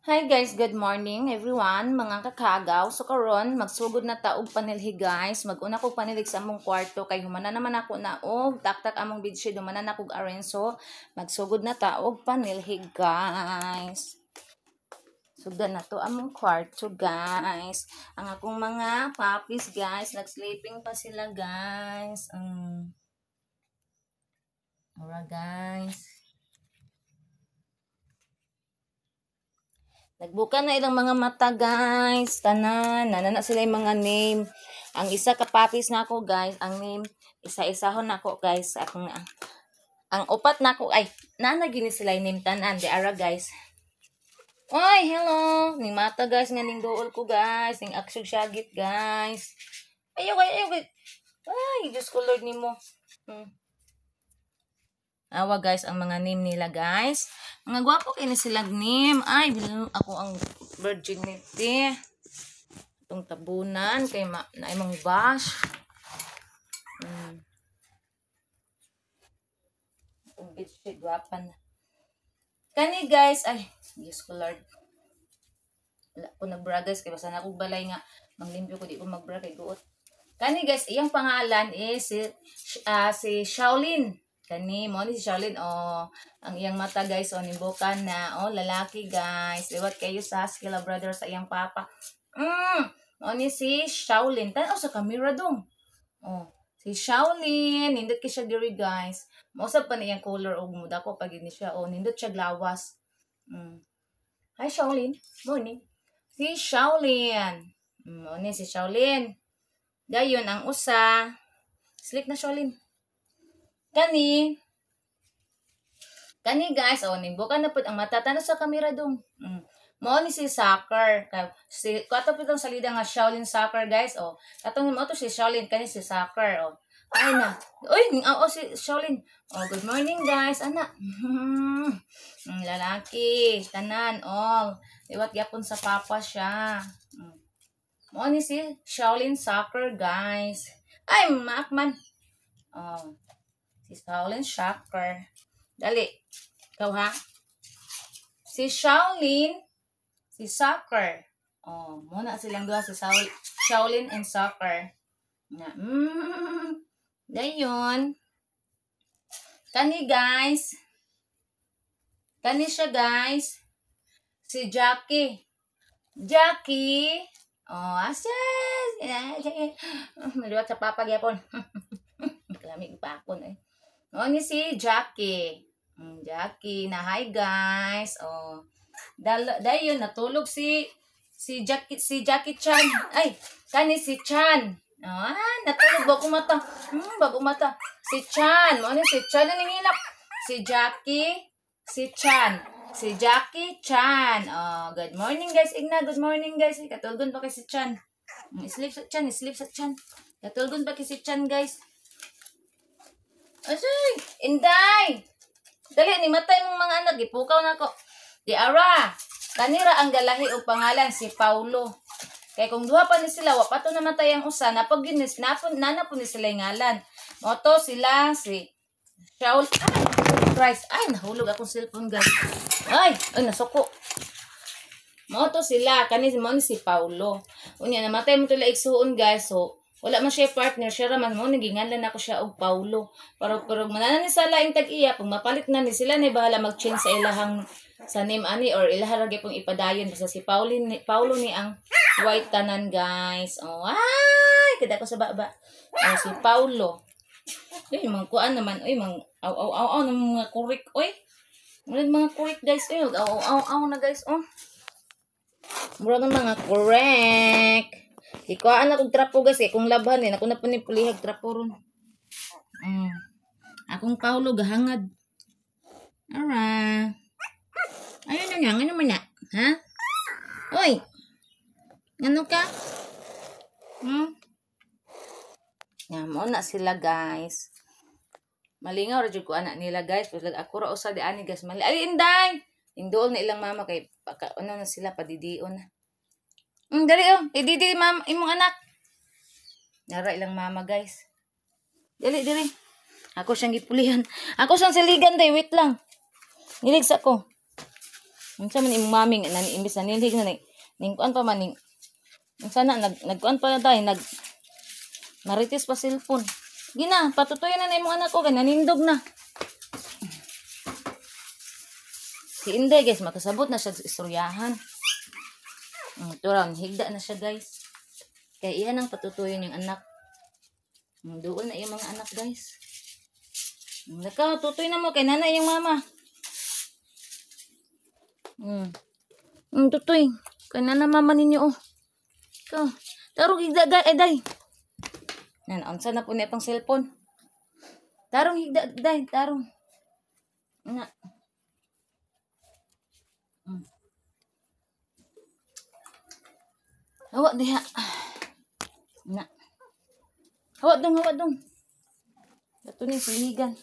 Hi guys, good morning everyone, mga kakagaw. So karon magsugod na ta og panilhi guys. Maguna ko panilig sa among kwarto kay humana naman ako na og taktak among bedsheet humana na kog arenso. Magsugod na ta og panilhi guys. Sugdan na to among kwarto guys. Ang akong mga puppies guys, nag-sleeping pa sila guys. Ora guys. Nagbuka na ilang mga mata, guys. Tanan. Nanana sila yung mga name. Ang isa kapapis na ako, guys. Ang name, isa-isahon na ako, guys. Ang upat na ako, ay, nanagini sila yung name tanan. Di ara, guys. Oy, hello. Ning mata, guys. Nga ning dool ko, guys. Ning aksog syagit, guys. Ayaw. Ay, Diyos ko, Lord, ni mo. Awa guys ang mga name nila guys. Mga gwapo kini sila name. Ay, bilang ako ang virginity. Itong tabunan kay na imong bash. Itong bedsheet gwapan. Kani guys, ay, Diyos ko Lord. Wala ko nagbra guys kay basta na akong balay nga manglimpyo ko di ko magbra kay guot. Kani guys, iyang pangalan is si Shaolin. Kani mo ni si Shaolin ang iyang mata guys nimbukan na lalaki guys. Liwat kayo sa Skilla brother sa iyang papa. Mo ni si Shaolin. Tan sa camera dong. Si Shaolin, nindot kay siya diri guys. Mausap pa na iyang color og muda ko pag ni siya nindot siya glawas. Hi Shaolin. Morning. Si Shaolin. Mo ni si Shaolin. Dayon ang usa. Sleep na Shaolin. Kani guys, nimbukan na pud ang mata tanong sa kamera dong. Mao ni si Soccer. Si kato pud ang salida nga Shaolin Soccer guys. Katong mo to si Shaolin kani si Soccer. Ay na. Uy, si Shaolin. Good morning guys, anak. Lalaki, tanan liwat gyapon sa papa siya. Mao ni si Shaolin Soccer guys. Ay, makman. Si Shaolin Soccer. Dali. Ikaw ha? Si Shaolin, si Soccer. Muna silang dua si Shaolin and Soccer. Dayon. Kani guys. Kani siya guys. Si Jackie. Jackie. Asas. Maliwat sa papa gyapon. Kalamig pa ako eh. Ni si Jackie. Jackie na hi guys. Dayon natulog si Jackie Chan. Ay, kani si Chan. Natulog bago mata. Bago mata. Si Chan. Ni si Chan na ningilap. Si Jackie, si Chan. Si Jackie Chan. Good morning guys. Igna, good morning guys. Katulgon pa kay si Chan. Sleep sa Chan. Katulgon pa kay si Chan guys. Asay, Inday. Dali ni matay mong mga anak gipukaw nako. Di ara. Kanira ang galahi og pangalan si Paulo. Kay kung duha pa ni sila wa pa to namatay ang usa napag ginis nana po ni sila ngalan. Moto sila si Shaul. Christ, ay nahulog akong cellphone guys. Ay nasuko. Moto sila kani mo ni si Paulo. Unya namatay mo tula igsuon guys. So wala man siya partner, siya raman mo, naginganlan ako siya og Paulo. Pero manana ni sa laing tag-iya, pag mapalit na ni sila, na bahala mag-change sa ilahang sa name ani, or ilaharagay pong ipadayon. Basta si Paulo ni ang white tanan, guys. Ay, kada ko sa baba. Si Paulo. Uy, mga kuan naman. Uy, mga aw ng mga kurik. Uy, mga kurik, guys. Uy, aw na, guys. Mura ng mga kurik. Ikuhaan akong trapo guys kung labhan ako na panipulihag trapo ron. Akong Paulo gahangad. Ara. Ayun na nga, ano man na? Ha? Oy. Ano ka? Nga mo na sila guys. Malingaw ra jud ko anak nila guys. Pero ako ra usa di ani guys. Mali. Ali inday. Ingdool na ilang mama kay ano na sila padidion na. Dali ididi ma'am imong anak. Nara ilang mama guys. Dali. Ako siyang gipulihan. Ako siyang siligan day, wait lang. Niligsa ko. Unsa man imong mami nga imbis na nilig na ning kuan pa man ning sana nagkuan pa na tayo marites pa cellphone. Gina, patutuyan na imong anak ko kay nanindog na. Si Inday guys, makasabot na siya sa istoryahan. Turon, higda na siya guys. Kaya iyan ang patutuyan yung anak. Doon na yung mga anak guys. Nakaw, tutoy na mo kay nanay yung mama. Tutoy. Kay nanay mama ninyo oh. Ikaw. Tarong higda day. Unsa na po na itong cellphone. Tarong higda day. Tarong. Nga. Hawa diha. Na. Hawa dong. Ito ni siligan.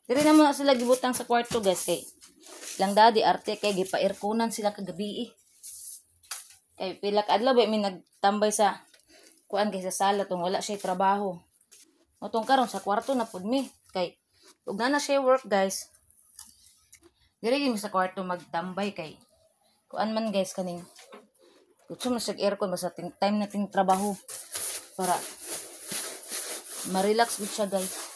Diri na mo sila gibutang sa kwarto guys kay lang daddy arte kay gipa-airconan sila kagabi. Kay pila ka adlaw ba mi nagtambay sa kuan kay sa sala tong wala siya trabaho. O tong karon sa kwarto na pud mi kay ug na siya work guys. Diri gyud mi sa kwarto magtambay kay kuan man guys kaning gusto mo siya aircon basta time nating trabaho para ma-relax gud siya guys.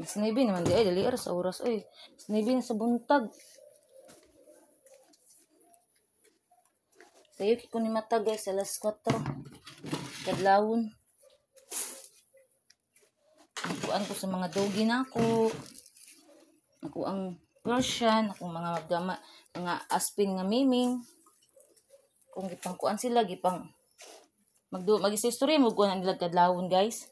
Sinibi naman di ay dali sa oras oy. Sinibi na sa buntag. Sayo ko ni mata guys alas 4 kadlawon. Nakuan ko sa mga dogi na ako. Ako ang Persian, akong mga mga aspin nga miming. Kung gipangkuan sila gipang mag-history mo kuan nila kadlawon guys.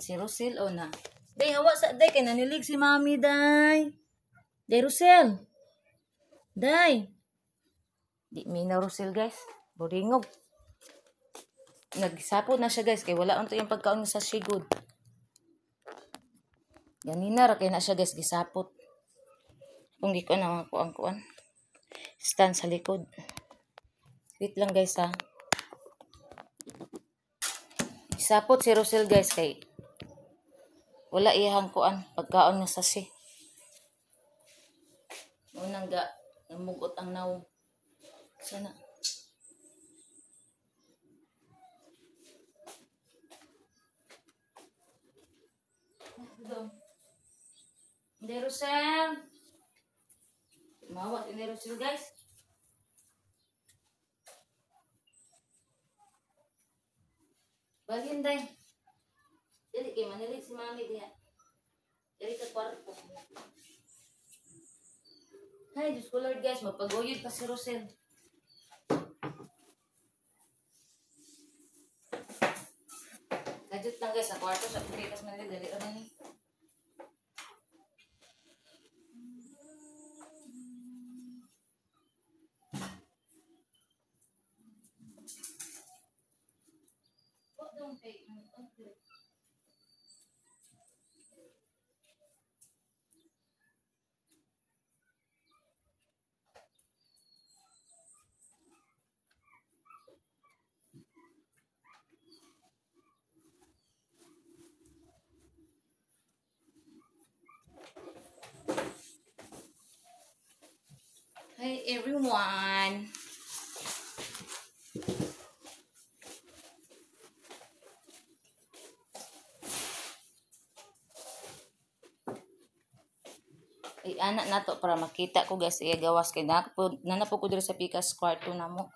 Si Rosel o na. Day hawa sa day kay nanilig si mami day. Day Rosel. Day. Di mina Rosel guys. Boringog. Nagsapot na siya guys kay wala unto yung pagkaon sa sigod. Ganina ra kay na siya guys gisapot. Kung di ko na mga kuan. Stand sa likod. Wait lang guys ha. Gisapot si Rosel guys kay wala iyang kuan pagkaon nga sasi. Unang namugot ang naw. Sana. Hindi Rosel. Mawat ini Rosel guys. Balhin day. Jadi kay manilig si mami diha. Dari ka kwarto. Hay, Diyos ko Lord guys, magpaguyod pa si Rosel. Gadget lang guys, sa kwarto sa pikas manilig dali ra man ni. Hi everyone. Ay anak nato para makita ko guys iya gawas kay nanapo ko diri sa pikas kwarto namo.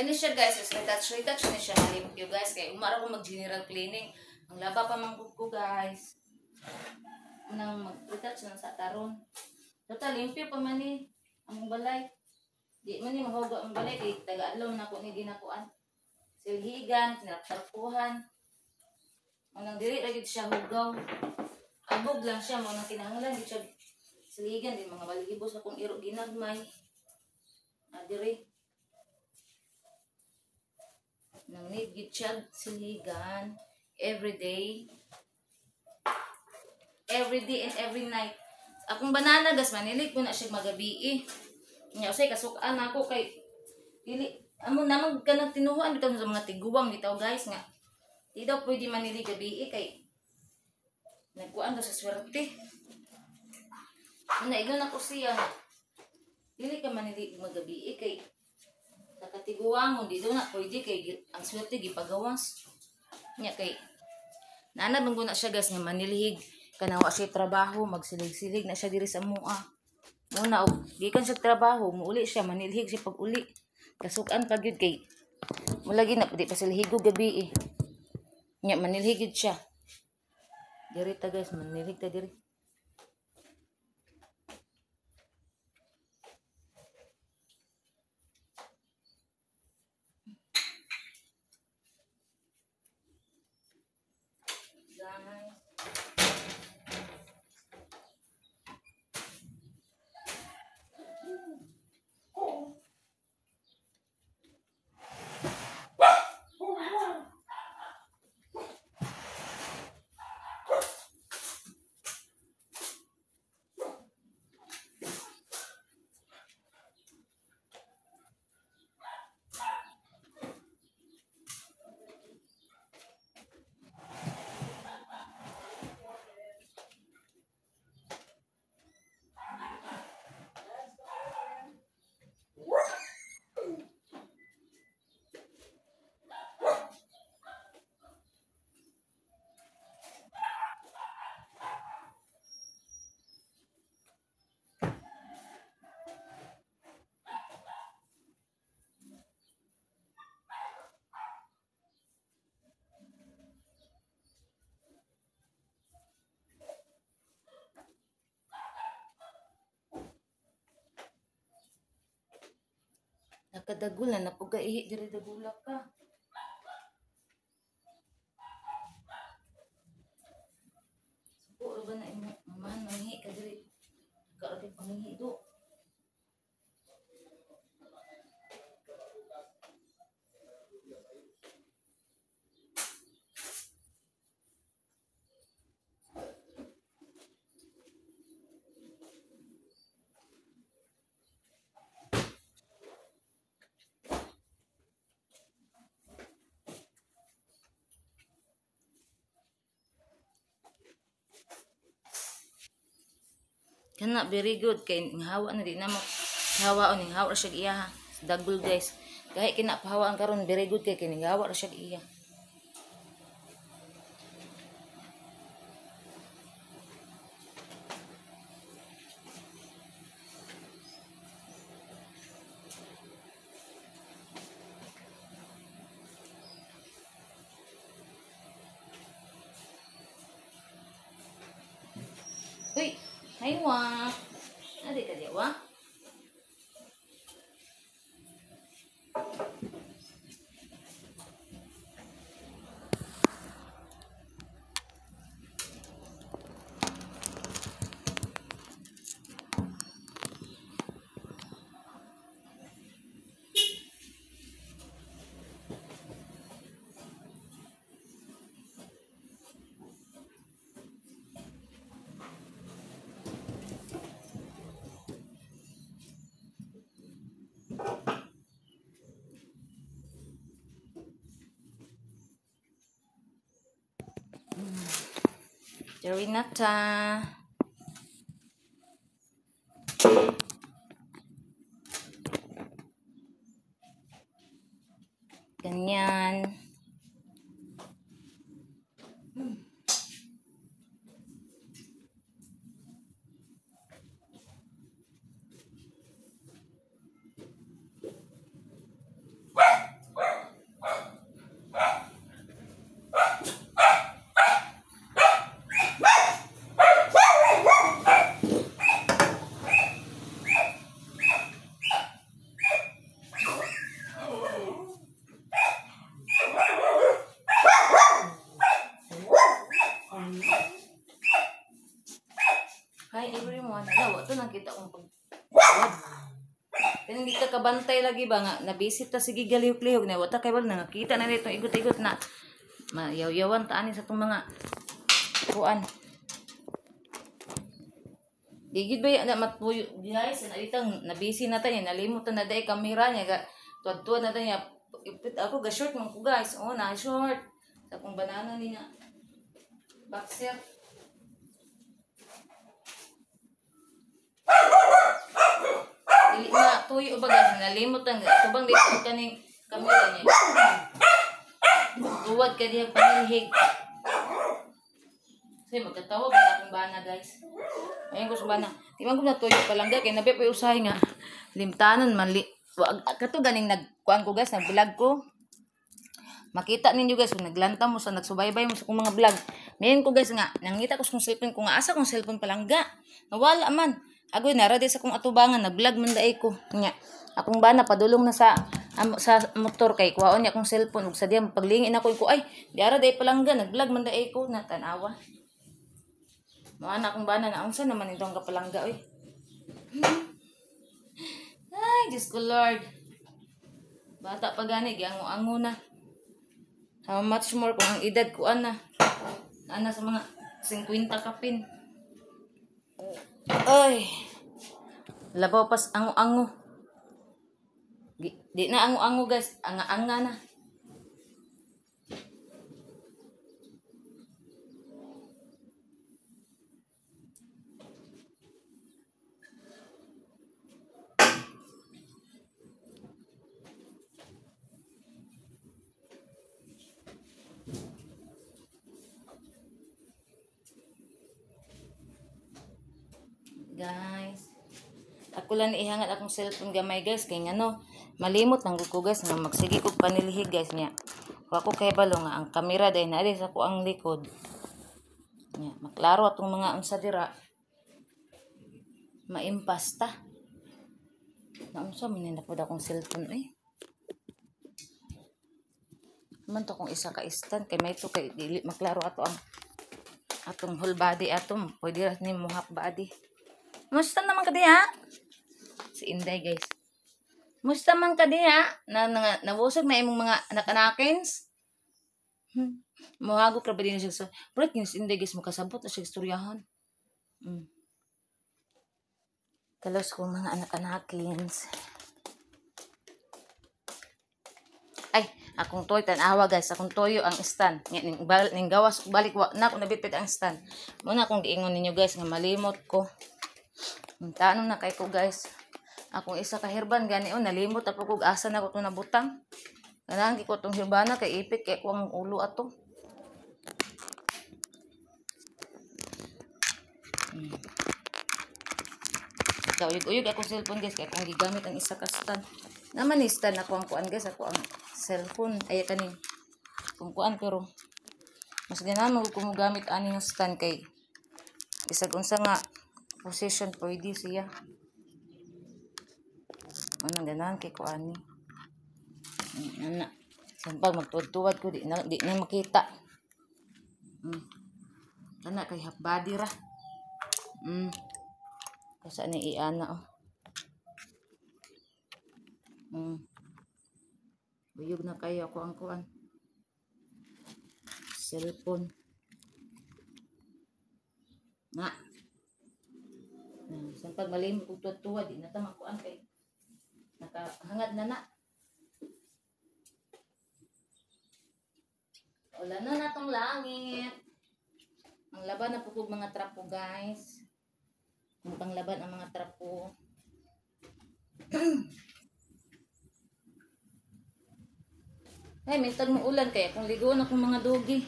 Kani siya guys, is retouch na siya halimpyo guys. Kaya umara ko mag-general cleaning. Ang laba pa manggod ko guys. Unang mag-retouch na sa taron. Total, limpyo pa man ni ang balay. Di man ni mahuga ang balay. Kaya taga-adlaw na ko ni ginakuan. Silhigan, tinaptarpuhan. Unang diri lagi siya hugaw. Abog lang siya. Unang kinahanglan, di siya silhigan. Di mga balihibos akong iro ginagmay. Diri. Nang need gid siya siligan every day and every night. Akong banana gas manilig ko na siya magabi. Nya usay kasukaan ako kay dili amo namang kanang tinuhuan bitaw sa mga tiguwang bitaw guys nga. Di daw pwede manilig gabi kay nagkuan daw sa swerte. Naigon ako siya. Dili ka manilig magabi kay sa katiguang di daw na pwede kay ang swerte gipagawas nya kay nanabang ko na siya guys nga manilhig kanawa siya trabaho magsilig-silig na siya diri sa mua muna og gikan siya trabaho muuli siya manilhig siya pag uli kasukan pag yun kay wala gid na di pa silhigo gabi nya manilhig gid siya diri ta guys manilhig ta diri. Nakadagol na napugaihi diri dagulak ka. Suko ba na imo man mangi ka diri. Kaagi pangihi do. Kana very good kay hawa na di na mo hawa on hawa siya iya ha. Dagol guys. Kahit kinapahawa ang karon very good kay kini hawa ra siya iya. Uy, haywa. Adi ka diwa? Jarinata. Ganyan. Kaya hindi ka kabantay lagi ba nga, nabisit ta sige galihok-lihok na, wata kay wala nakita na nito igot-igot na, mayaw-yawan ta ani sa itong mga kuan. Digid ba na matpuyo guys, na itang nabisi na tayo, nalimutan na dahil kamera niya, tuwad-tuwad na tayo, ipit ako ga short man ko guys, oh na short, sa kong banana niya, boxer. Dili na tuyo ba guys, nalimutan ga, subang dito kaning kamera niya, tuwad ka diya panilhig. Kasi magkatawag na akong bana guys. Ayun ko sa bana. Timang ko na tuyo palangga kay nabi pa usahay nga. Limtanon mali. Kato ganing nagkuan ko guys, nag-vlog ko. Makita ninyo guys kung naglanta mo sa nagsubaybay mo sa kong mga vlog. Mayon ko guys nga nangita ko sa kong cellphone ko nga asa kong cellphone palangga. Nawala man. Agoy nara di sa kong atubangan nag-vlog man daay ko. Nya akong bana padulong na sa motor kay kuwaon niya akong cellphone ug sa diya paglingin ako ko ay di ara day palangga nag-vlog man daay ko na tan-awa. Mga anak kong bana na, unsa naman itong kapalangga, oy. Ay, Diyos ko, Lord. Bata pa gani, giango-ango na. How much more kung ang edad ko, ana. Ana sa mga 50 kapin. Ay. Labaw pas ango-ango. Di na ango-ango, guys. Anga-anga na. Guys, ako lang ihangat akong cellphone gamay guys kay ngano malimot nang ko guys nga magsige kog panilihig guys niya. Wa ko kay balo nga ang kamera day na sa ko ang likod. Nya maklaro atong mga unsa dira. Maimpasta. Naunsa man na pud akong cellphone eh. Man to kung isa ka stand kay may to kay dili maklaro ato ang atong whole body atom pwede ra ni mo half body. Musta naman ka diha? Si Inday guys. Musta man ka diha? Nabusog na imong mga anak-anakins? Mahagok ra ba din siya sa Bro, si Inday guys mo kasabot na siya istoryahan. Kalos ko mga anak-anakins. Ay, akong toy tanawa guys, akong toyo ang stand. Ning gawas balik na ako nabitbit ang stand. Muna akong giingon ninyo guys nga malimot ko. Tanong na kay ko guys. Akong isa ka herban gani nalimot ako kog asa na ko to nabutang. Kanang gi ko tong herbana kay ipit kay ko ang ulo ato. Uyog-uyog akong cellphone guys kay akong gigamit ang isa ka stand. Naman ni stand ako ang kuan guys, ako ang cellphone ay kaning kung kuan pero mas ganahan mo kung gamit ani nga stand kay isag unsa nga position pwede siya. Anong ganahan kay ko ani. Ana. Sampag magtuwad-tuwad ko di na makita. Kana kay half body ra. Kasa ni iana oh. Uyog na kayo ako ang kuan. Cellphone. Nga. Sampag malimot kog tuwad-tuwad di na ta makuan kay nakahangad na. Wala na natong langit. Ang laban na pugog mga trapo guys. Ang panglaban ang mga trapo. Ay, mintag mo ulan kaya kung ligoon akong mga dogi.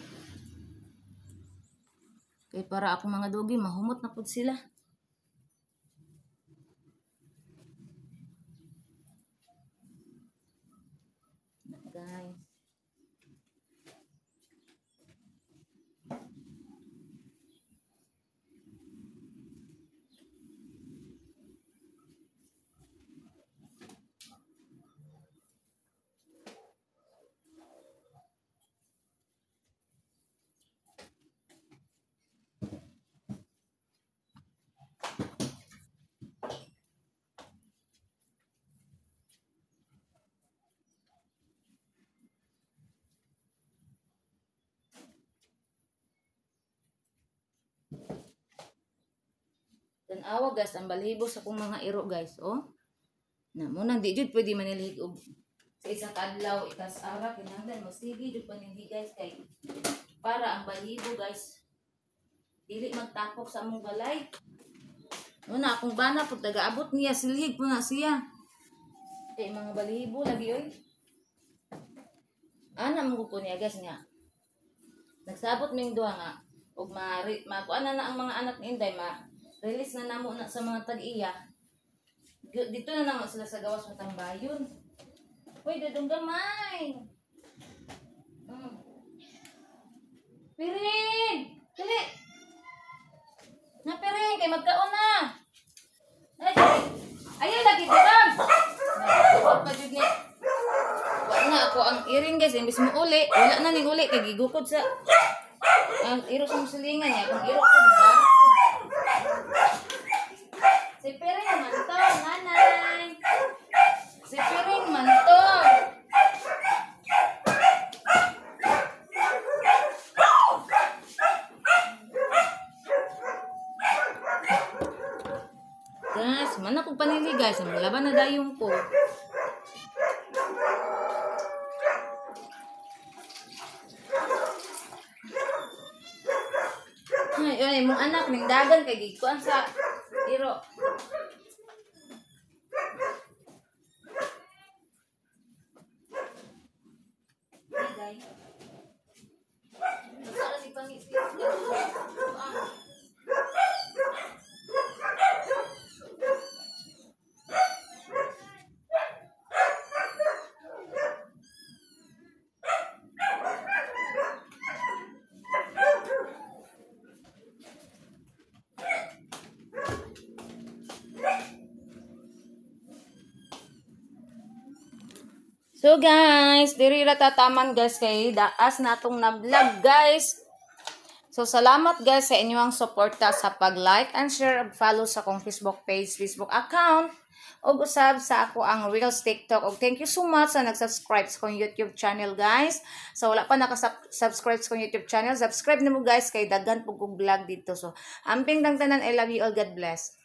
Kaya para akong mga dogi mahumot na pud sila. Guys. Tanawa guys, ang balibo sa kong mga iro guys, oh. Na mo nang di jud pwede manilhig og sa isang adlaw ikas ara kinahanglan mo sige jud panindig guys kay para ang balibo guys dili magtapok sa among balay. Una akong bana pud taga-abot niya silhig po na siya. Kay mga balibo lagi oy. Ana mo ko niya guys nga. Nagsabot ming duha nga ug makuan na ang mga anak ni Inday release na namo na sa mga tag-iya. Dito na naman sila sa gawas ng tambayon. Uy, dadong gamay. Piring! Dili! Na piring, kay magkaon na. Ay, ayaw lagi, dadong! Nakakot pa dyan niya. Wala na ako ang iring guys, imbis mo uli. Wala na ning uli, kay gigukod sa... Ang iro sa musilingan niya, kung iro ko ba? Si Piring man to, nanay. Si Piring man to. Guys, mana kong panili guys. Malaban na dayong ko. Ay, mong anak, ning dagan kay gikuan sa iro. So guys, diri ra tataman guys kay daas natong na-vlog guys. So salamat guys sa inyong suporta sa pag-like and share ug follow sa akong Facebook page, Facebook account ug usab sa ako ang Reels TikTok. Ug thank you so much sa nag-subscribe sa akong YouTube channel guys. So wala pa naka-subscribe sa akong YouTube channel, subscribe nimo guys kay daghan pug kong vlog dito. So amping dang tanan, I love you all, God bless.